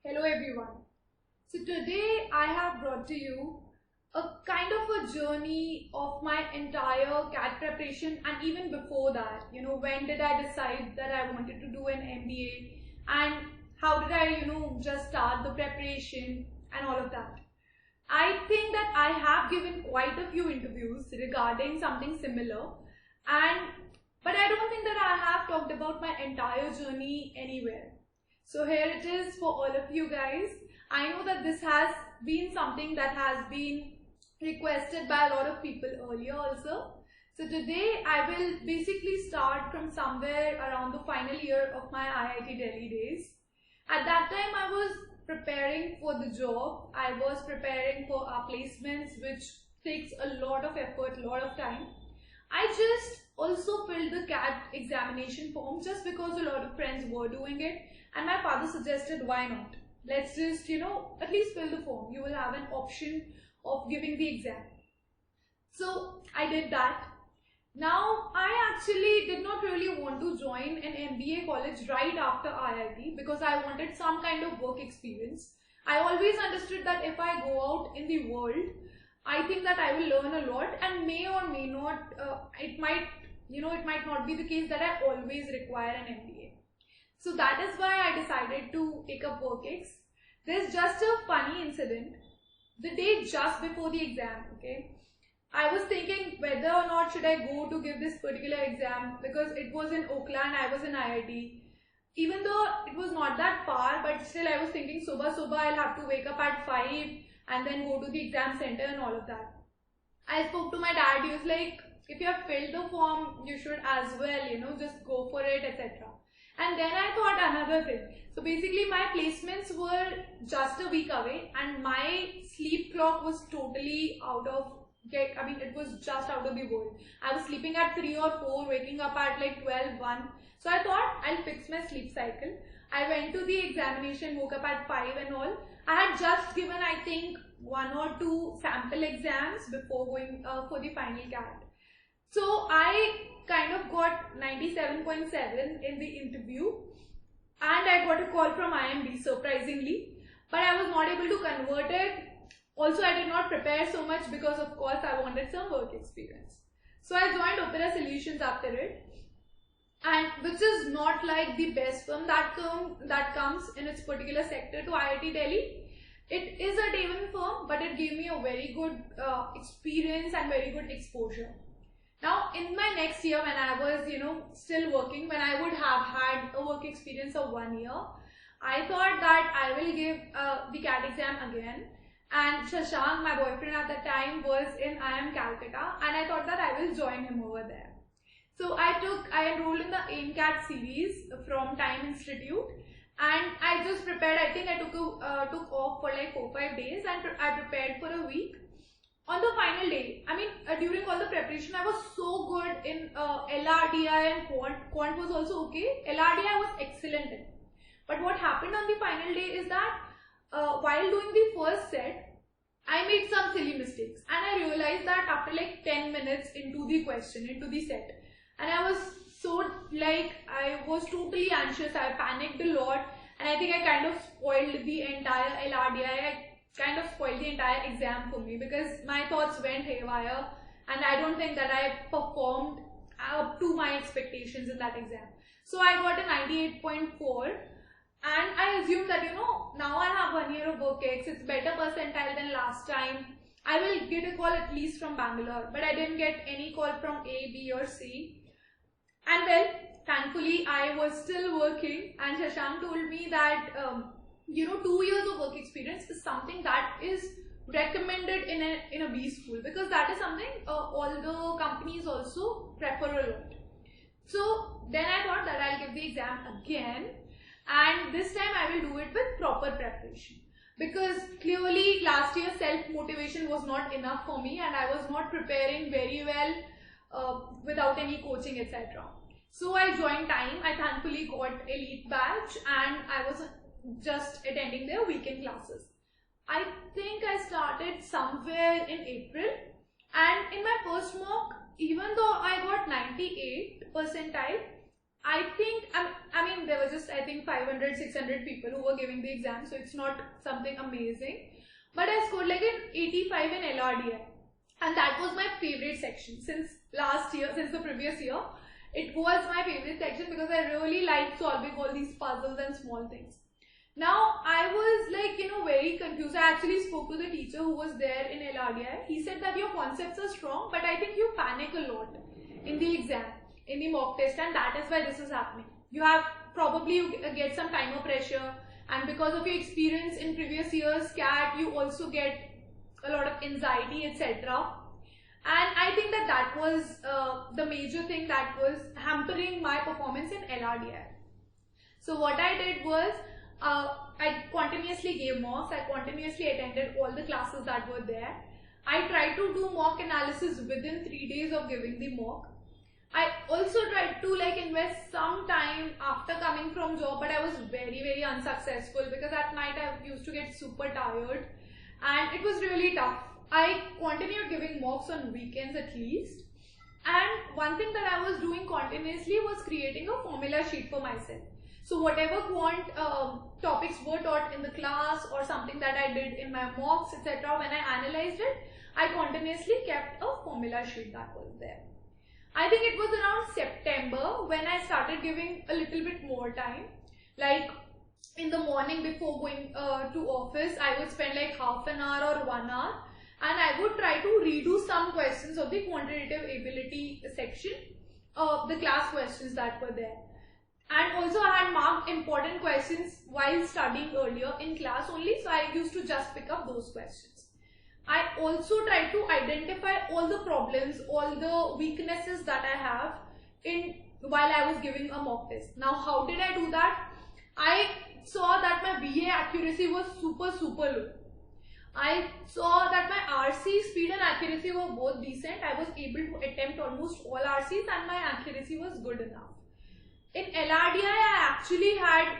Hello everyone. So today I have brought to you a kind of a journey of my entire CAT preparation and even before that, when did I decide that I wanted to do an MBA and how did I, just start the preparation and all of that. I think that I have given quite a few interviews regarding something similar and but I don't think that I have talked about my entire journey anywhere. So here it is for all of you guys. I know that this has been something that has been requested by a lot of people earlier also. So today I will basically start from somewhere around the final year of my IIT Delhi days. At that time I was preparing for the job. I was preparing for our placements, which takes a lot of effort, a lot of time. I just also filled the CAT examination form just because a lot of friends were doing it, and my father suggested, why not? Let's just, at least fill the form. You will have an option of giving the exam. So I did that. Now, I actually did not really want to join an MBA college right after IIT because I wanted some kind of work experience. I always understood that if I go out in the world, I think that I will learn a lot and may or may not, it might not be the case that I always require an MBA. So that is why I decided to take up WorkX. There's just a funny incident. The day just before the exam, okay, I was thinking whether or not should I go to give this particular exam because it was in Oakland, I was in IIT. Even though it was not that far, but still I was thinking Subah I'll have to wake up at 5 and then go to the exam center and all of that. I spoke to my dad. He was like, if you have filled the form, you should as well, just go for it, etc. And then I thought another thing. So basically my placements were just a week away and my sleep clock was totally it was just out of the world. I was sleeping at 3 or 4, waking up at like 12, 1. So I thought I'll fix my sleep cycle. I went to the examination, woke up at 5 and all. I had just given, I think, 1 or 2 sample exams before going for the final CAT. So I kind of got 97.7 in the interview and I got a call from IMD surprisingly, but I was not able to convert it. Also, I did not prepare so much because of course I wanted some work experience. So I joined Opera Solutions after it, and which is not like the best firm that comes in its particular sector to IIT Delhi. It is a day-one firm, but it gave me a very good experience and very good exposure. Now, in my next year, when I was, still working, when I would have had a work experience of 1 year, I thought that I will give the CAT exam again. And Shashank, my boyfriend at the time, was in IIM Calcutta, and I thought that I will join him over there. So I enrolled in the AIMCAT series from Time Institute, and I just prepared. I think I took off for like 4-5 days, and I prepared for a week. On the final day, during all the preparation, I was so good in LRDI and Quant. Quant was also okay. LRDI was excellent in. But what happened on the final day is that while doing the first set, I made some silly mistakes. And I realized that after like 10 minutes into the question, into the set. And I was I was totally anxious. I panicked a lot. And I think I kind of spoiled the entire LRDI. Kind of spoiled the entire exam for me because my thoughts went haywire and I don't think that I performed up to my expectations in that exam. So I got a 98.4 and I assumed that now I have 1 year of WorkX, it's better percentile than last time. I will get a call at least from Bangalore, but I didn't get any call from A, B or C. And well, thankfully I was still working and Shashank told me that 2 years of work experience is something that is recommended in a B school because that is something all the companies also prefer a lot. So then I thought that I'll give the exam again, and this time I will do it with proper preparation because clearly last year self-motivation was not enough for me and I was not preparing very well without any coaching, etc. So I joined Time. I thankfully got elite batch and I was just attending their weekend classes. I think I started somewhere in April, and in my first mock, even though I got 98 percentile, I think, I mean, there were just, I think, 500, 600 people who were giving the exam, so it's not something amazing. But I scored like an 85 in LRDI. And that was my favorite section since last year, since the previous year. It was my favorite section because I really liked solving all these puzzles and small things. Now, I was like, very confused. I actually spoke to the teacher who was there in LRDI. He said that your concepts are strong, but I think you panic a lot in the exam, in the mock test, and that is why this is happening. You have probably get some timer pressure, and because of your experience in previous years CAT, you also get a lot of anxiety, etc. And I think that was the major thing that was hampering my performance in LRDI. So what I did was, I continuously gave mocks, I continuously attended all the classes that were there. I tried to do mock analysis within 3 days of giving the mock. I also tried to invest some time after coming from job, but I was very unsuccessful because at night I used to get super tired and it was really tough. I continued giving mocks on weekends at least, and one thing that I was doing continuously was creating a formula sheet for myself. So whatever quant topics were taught in the class or something that I did in my mocks, etc., when I analyzed it, I continuously kept a formula sheet that was there. I think it was around September when I started giving a little bit more time. Like in the morning before going to office, I would spend like half an hour or 1 hour, and I would try to redo some questions of the quantitative ability section of the class questions that were there. And also I had marked important questions while studying earlier in class only, so I used to just pick up those questions. I also tried to identify all the problems, all the weaknesses that I have while I was giving a mock test. Now, how did I do that? I saw that my VA accuracy was super low. I saw that my RC speed and accuracy were both decent. I was able to attempt almost all RCs and my accuracy was good enough. In LRDI, I actually had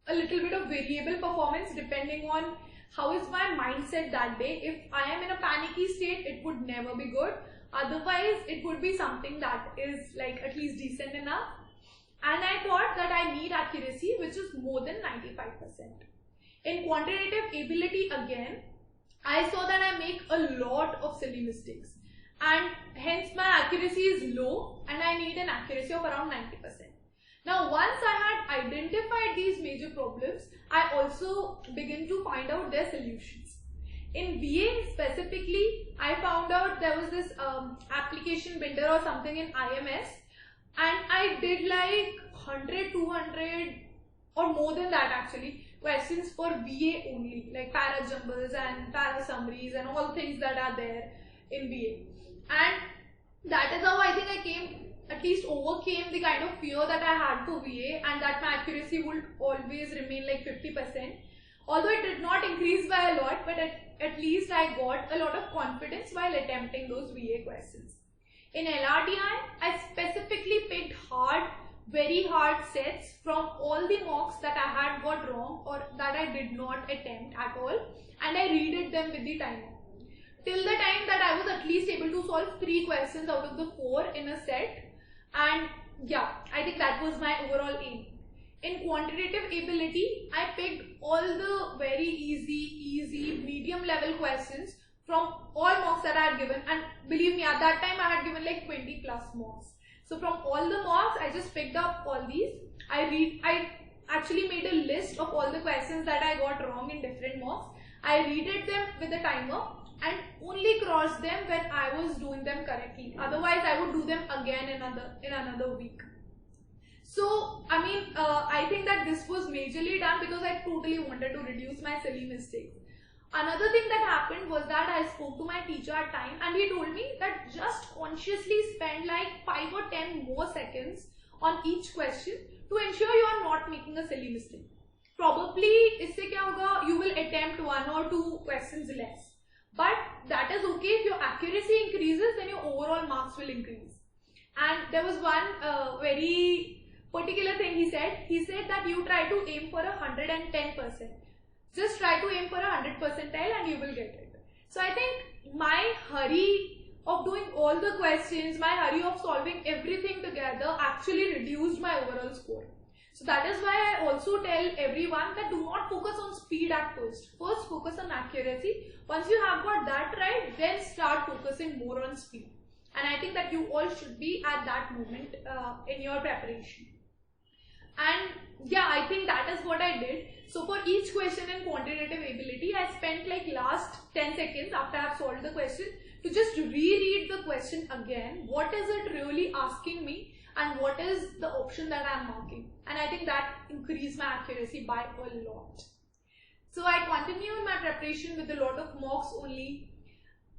a little bit of variable performance depending on how is my mindset that day. If I am in a panicky state, it would never be good. Otherwise, it would be something that is like at least decent enough. And I thought that I need accuracy which is more than 95%. In quantitative ability again, I saw that I make a lot of silly mistakes and hence my accuracy is low and I need an accuracy of around 90%. Now, once I had identified these major problems, I also began to find out their solutions. In VA specifically, I found out there was this application builder or something in IMS, and I did like 100, 200 or more than that actually questions for VA only, like para jumbles and para summaries and all things that are there in VA. And that is how I think I at least overcame the kind of fear that I had for VA, and that my accuracy would always remain like 50%. Although it did not increase by a lot, but at least I got a lot of confidence while attempting those VA questions. In LRDI, I specifically picked very hard sets from all the mocks that I had got wrong or that I did not attempt at all, and I redid them with the timer. Till the time that I was at least able to solve 3 questions out of the 4 in a set. And yeah, I think that was my overall aim. In quantitative ability, I picked all the very easy, medium level questions from all mocks that I had given, and believe me, at that time I had given like 20 plus mocks. So from all the mocks, I just picked up all these. I actually made a list of all the questions that I got wrong in different mocks. I redid them with a timer and only crossed them when I was doing them correctly. Otherwise, I would do them again in another week. So, I mean, I think that this was majorly done because I totally wanted to reduce my silly mistakes. Another thing that happened was that I spoke to my teacher at time and he told me that just consciously spend like 5 or 10 more seconds on each question to ensure you are not making a silly mistake. Probably, isse kya hoga, you will attempt 1 or 2 questions less. But that is okay. If your accuracy increases, then your overall marks will increase. And there was one very particular thing he said. He said that you try to aim for 110%. Just try to aim for 100 percentile and you will get it. So I think my hurry of doing all the questions, my hurry of solving everything together actually reduced my overall score. So that is why I also tell everyone that do not focus on speed at first. First focus on accuracy. Once you have got that right, then start focusing more on speed. And I think that you all should be at that moment in your preparation. And yeah, I think that is what I did. So for each question in quantitative ability, I spent like last 10 seconds after I have solved the question to just reread the question again. What is it really asking me and what is the option that I am marking? And I think that increased my accuracy by a lot. So I continue in my preparation with a lot of mocks only.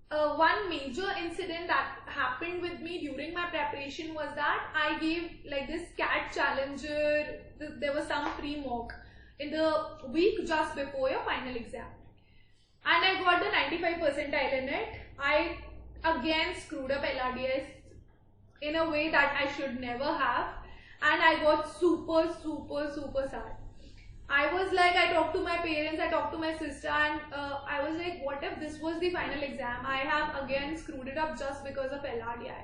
One major incident that happened with me during my preparation was that I gave like this CAT Challenger, there was some pre-mock in the week just before your final exam. And I got the 95 percentile in it. I again screwed up LRDS in a way that I should never have. And I got super sad. I was like, I talked to my parents, I talked to my sister, and I was like, what if this was the final exam? I have again screwed it up just because of LRDI.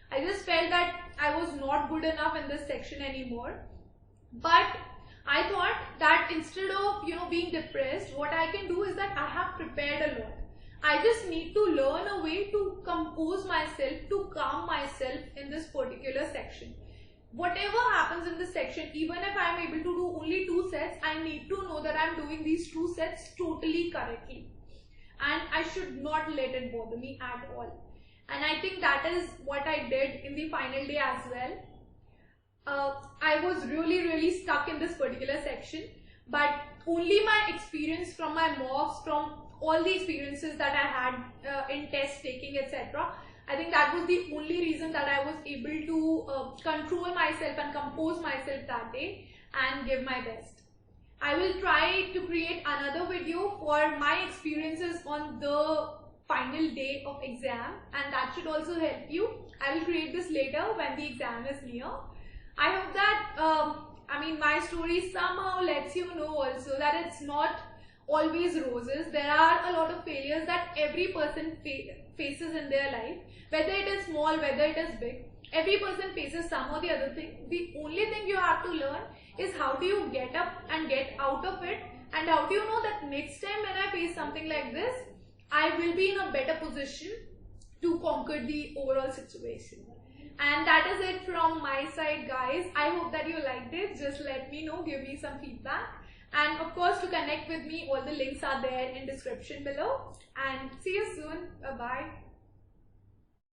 I just felt that I was not good enough in this section anymore. But I thought that instead of, being depressed, what I can do is that I have prepared a lot. I just need to learn a way to compose myself, to calm myself in this particular section. Whatever happens in this section, even if I am able to do only 2 sets, I need to know that I am doing these 2 sets totally correctly. And I should not let it bother me at all. And I think that is what I did in the final day as well. I was really stuck in this particular section, but only my experience from my mocks, from all the experiences that I had in test taking, etc., I think that was the only reason that I was able to control myself and compose myself that day and give my best. I will try to create another video for my experiences on the final day of exam, and that should also help you. I will create this later when the exam is near. I hope that my story somehow lets you know also that it's not always roses. There are a lot of failures that every person faces in their life, whether it is small, whether it is big. Every person faces some or the other thing. The only thing you have to learn is how do you get up and get out of it, and how do you know that next time when I face something like this, I will be in a better position to conquer the overall situation. And that is it from my side, guys. I hope that you liked it. Just let me know, give me some feedback. And of course, to connect with me, all the links are there in description below. And see you soon. Bye-bye.